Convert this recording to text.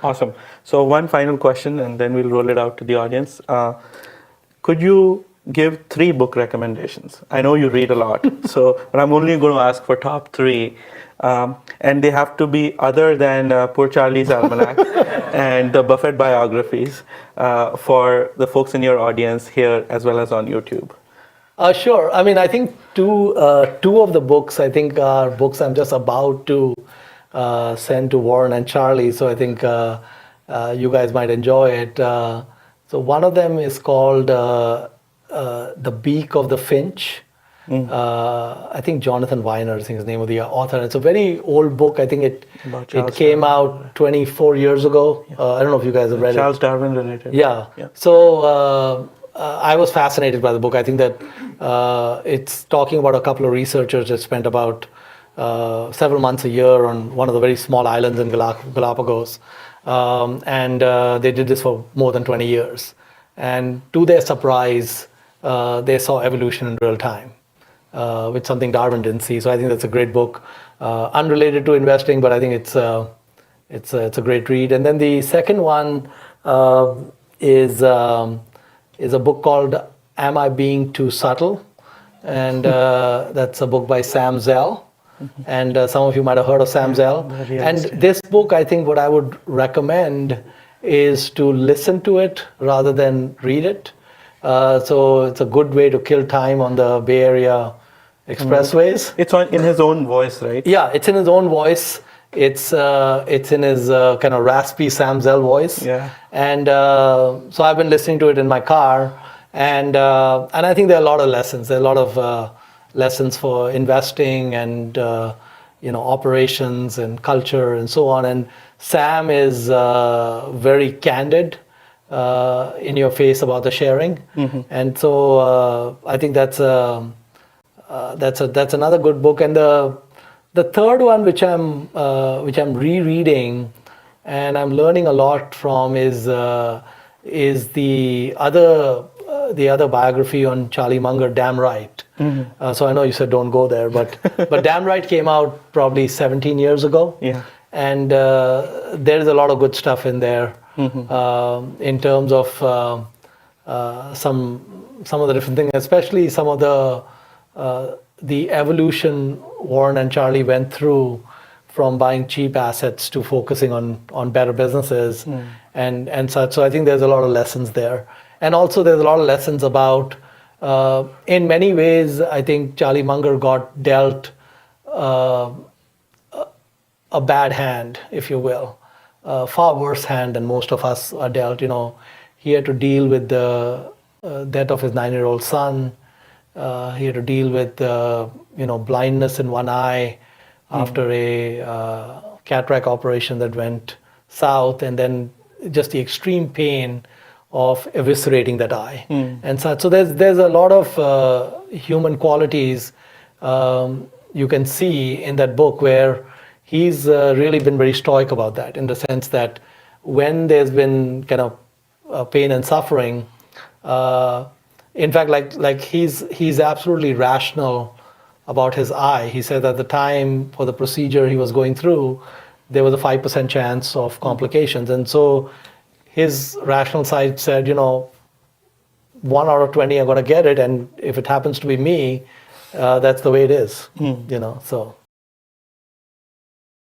Awesome. So one final question, and then we'll roll it out to the audience. Could you give 3 book recommendations? I know you read a lot, but I'm only going to ask for top 3, and they have to be other than Poor Charlie's Almanac and the Buffett biographies for the folks in your audience here as well as on YouTube. Sure. I mean, I think two of the books I think are books I'm just about to send to Warren and Charlie. So I think you guys might enjoy it. So one of them is called The Beak of the Finch. I think Jonathan Weiner is the name of the author. It's a very old book. I think it came out 24 years ago. I don't know if you guys have read Charles Darwin related. Yeah. So I was fascinated by the book. I think that it's talking about a couple of researchers that spent about several months a year on one of the very small islands in Galapagos. And they did this for more than 20 years. And to their surprise, they saw evolution in real time, which something Darwin didn't see. So I think that's a great book, unrelated to investing, but I think it's a great read. And then the second one is a book called Am I Being Too Subtle? And that's a book by Sam Zell. And some of you might have heard of Sam Zell. And this book, I think what I would recommend is to listen to it rather than read it. So it's a good way to kill time on the Bay Area expressways. It's in his own voice, right? Yeah, it's in his own voice. It's in his kind of raspy Sam Zell voice. Yeah. And so I've been listening to it in my car, and I think there are a lot of lessons. There are a lot of lessons for investing and operations and culture and so on. And Sam is very candid in your face about the sharing, and so I think that's another good book. And the third one, which I'm rereading, and I'm learning a lot from, is the other biography on Charlie Munger, Damn Right. So I know you said don't go there, but Damn Right came out probably 17 years ago. Yeah. And there's a lot of good stuff in there in terms of some of the different things, especially some of the evolution Warren and Charlie went through from buying cheap assets to focusing on better businesses and such. So I think there's a lot of lessons there. And also there's a lot of lessons about, in many ways, I think Charlie Munger got dealt a bad hand, if you will, far worse hand than most of us are dealt. He had to deal with the death of his 9-year-old son. He had to deal with blindness in one eye after a cataract operation that went south, and then just the extreme pain of eviscerating that eye. And so there's a lot of human qualities you can see in that book where he's really been very stoic about that, in the sense that when there's been kind of pain and suffering, in fact, like he's absolutely rational about his eye. He said at the time for the procedure he was going through, there was a 5% chance of complications. And so his rational side said, 1 out of 20 are going to get it. And if it happens to be me, that's the way it is, so.